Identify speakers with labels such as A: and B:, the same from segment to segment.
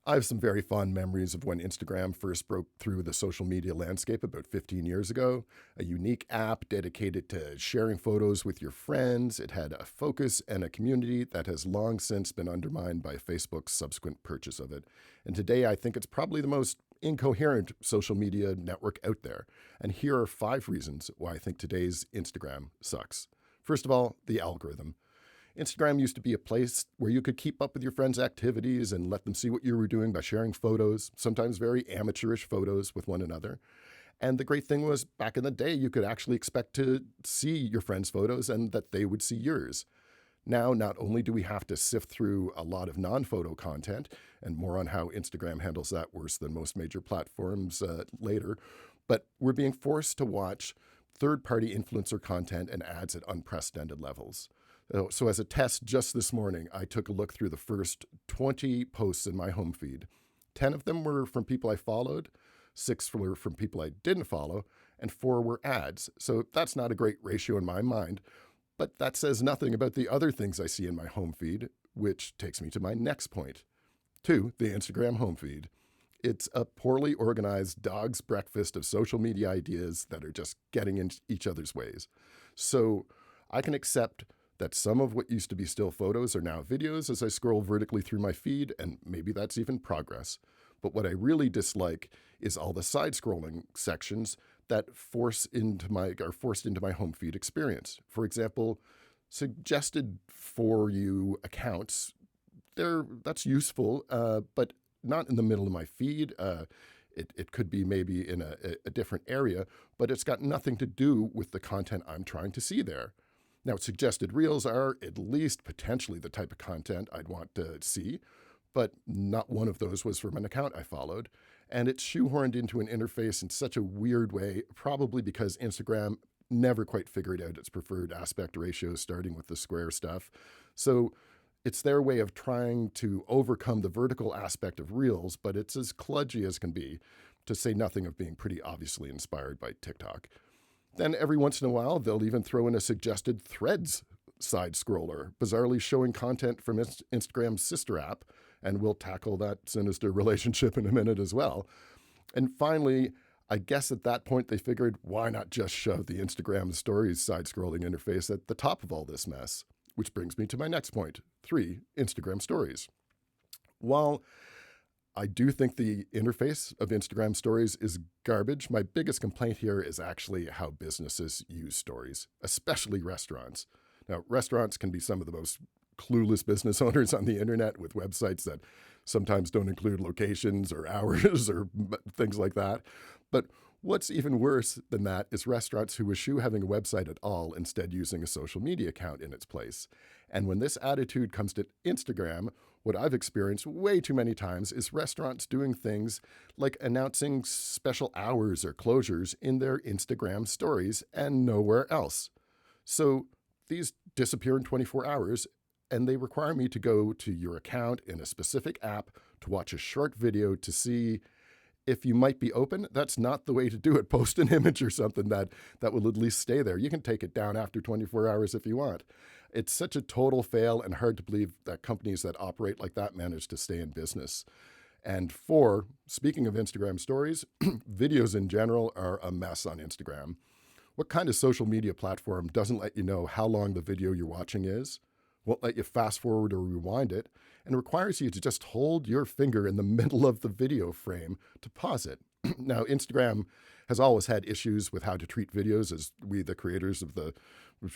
A: I have some very fond memories of when Instagram first broke through the social media landscape about 15 years ago. A unique app dedicated to sharing photos with your friends. It had a focus and a community that has long since been undermined by Facebook's subsequent purchase of it. And today I think it's probably the most incoherent social media network out there. And here are 5 reasons why I think today's Instagram sucks. First of all, the algorithm. Instagram used to be a place where you could keep up with your friends' activities and let them see what you were doing by sharing photos, sometimes very amateurish photos with one another. And the great thing was, back in the day, you could actually expect to see your friends' photos and that they would see yours. Now, not only do we have to sift through a lot of non-photo content, and more on how Instagram handles that worse than most major platforms later, but we're being forced to watch third-party influencer content and ads at unprecedented levels. So as a test just this morning, I took a look through the first 20 posts in my home feed. 10 of them were from people I followed, 6 were from people I didn't follow, and 4 were ads. So that's not a great ratio in my mind, but that says nothing about the other things I see in my home feed, which takes me to my next point. 2, the Instagram home feed. It's a poorly organized dog's breakfast of social media ideas that are just getting in each other's ways. So I can accept that some of what used to be still photos are now videos as I scroll vertically through my feed, and maybe that's even progress. But what I really dislike is all the side-scrolling sections that are forced into my home feed experience. For example, suggested for you accounts, that's useful, but not in the middle of my feed. It could be maybe in a different area, but it's got nothing to do with the content I'm trying to see there. Now, suggested reels are at least potentially the type of content I'd want to see, but not one of those was from an account I followed. And it's shoehorned into an interface in such a weird way, probably because Instagram never quite figured out its preferred aspect ratio, starting with the square stuff. So it's their way of trying to overcome the vertical aspect of reels, but it's as kludgy as can be, to say nothing of being pretty obviously inspired by TikTok. Then every once in a while, they'll even throw in a suggested Threads side scroller, bizarrely showing content from Instagram's sister app, and we'll tackle that sinister relationship in a minute as well. And finally, I guess at that point they figured, why not just shove the Instagram stories side-scrolling interface at the top of all this mess? Which brings me to my next point, 3, Instagram stories. While I do think the interface of Instagram stories is garbage, my biggest complaint here is actually how businesses use stories, especially restaurants. Now, restaurants can be some of the most clueless business owners on the internet with websites that sometimes don't include locations or hours or things like that. But what's even worse than that is restaurants who eschew having a website at all, instead using a social media account in its place. And when this attitude comes to Instagram, what I've experienced way too many times is restaurants doing things like announcing special hours or closures in their Instagram stories and nowhere else. So these disappear in 24 hours, and they require me to go to your account in a specific app to watch a short video to see if you might be open. That's not the way to do it. Post an image or something that will at least stay there. You can take it down after 24 hours if you want. It's such a total fail and hard to believe that companies that operate like that manage to stay in business. And 4, speaking of Instagram stories, videos in general are a mess on Instagram. What kind of social media platform doesn't let you know how long the video you're watching is, won't let you fast forward or rewind it, and requires you to just hold your finger in the middle of the video frame to pause it? Now, Instagram has always had issues with how to treat videos, as we, the creators of the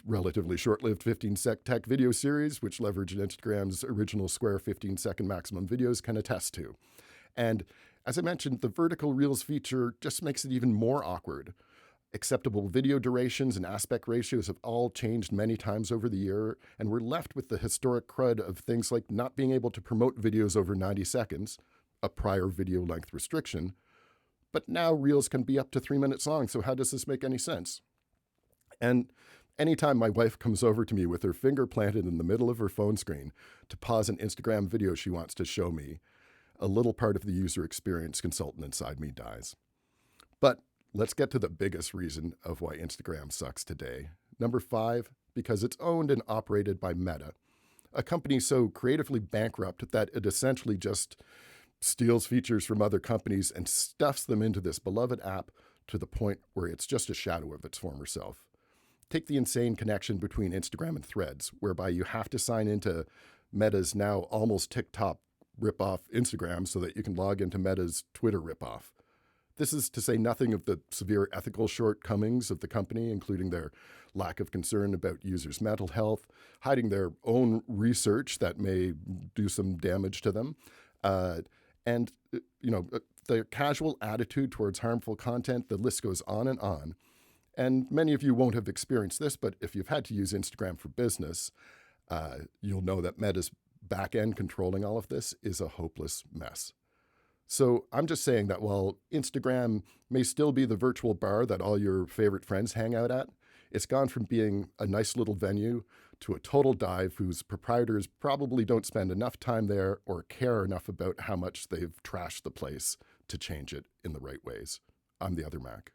A: relatively short-lived 15-sec tech video series, which leveraged Instagram's original square 15-second maximum videos, can attest to. And as I mentioned, the vertical reels feature just makes it even more awkward. Acceptable video durations and aspect ratios have all changed many times over the year, and we're left with the historic crud of things like not being able to promote videos over 90 seconds, a prior video length restriction. But now reels can be up to 3 minutes long, so how does this make any sense? And anytime my wife comes over to me with her finger planted in the middle of her phone screen to pause an Instagram video she wants to show me, a little part of the user experience consultant inside me dies. But let's get to the biggest reason of why Instagram sucks today. Number 5, because it's owned and operated by Meta, a company so creatively bankrupt that it essentially just steals features from other companies and stuffs them into this beloved app to the point where it's just a shadow of its former self. Take the insane connection between Instagram and Threads, whereby you have to sign into Meta's now almost TikTok ripoff Instagram so that you can log into Meta's Twitter ripoff. This is to say nothing of the severe ethical shortcomings of the company, including their lack of concern about users' mental health, hiding their own research that may do some damage to them, and the casual attitude towards harmful content. The list goes on and on. And many of you won't have experienced this, but if you've had to use Instagram for business, you'll know that Meta's back end controlling all of this is a hopeless mess. So I'm just saying that while Instagram may still be the virtual bar that all your favorite friends hang out at, it's gone from being a nice little venue to a total dive whose proprietors probably don't spend enough time there or care enough about how much they've trashed the place to change it in the right ways. I'm the other Mac.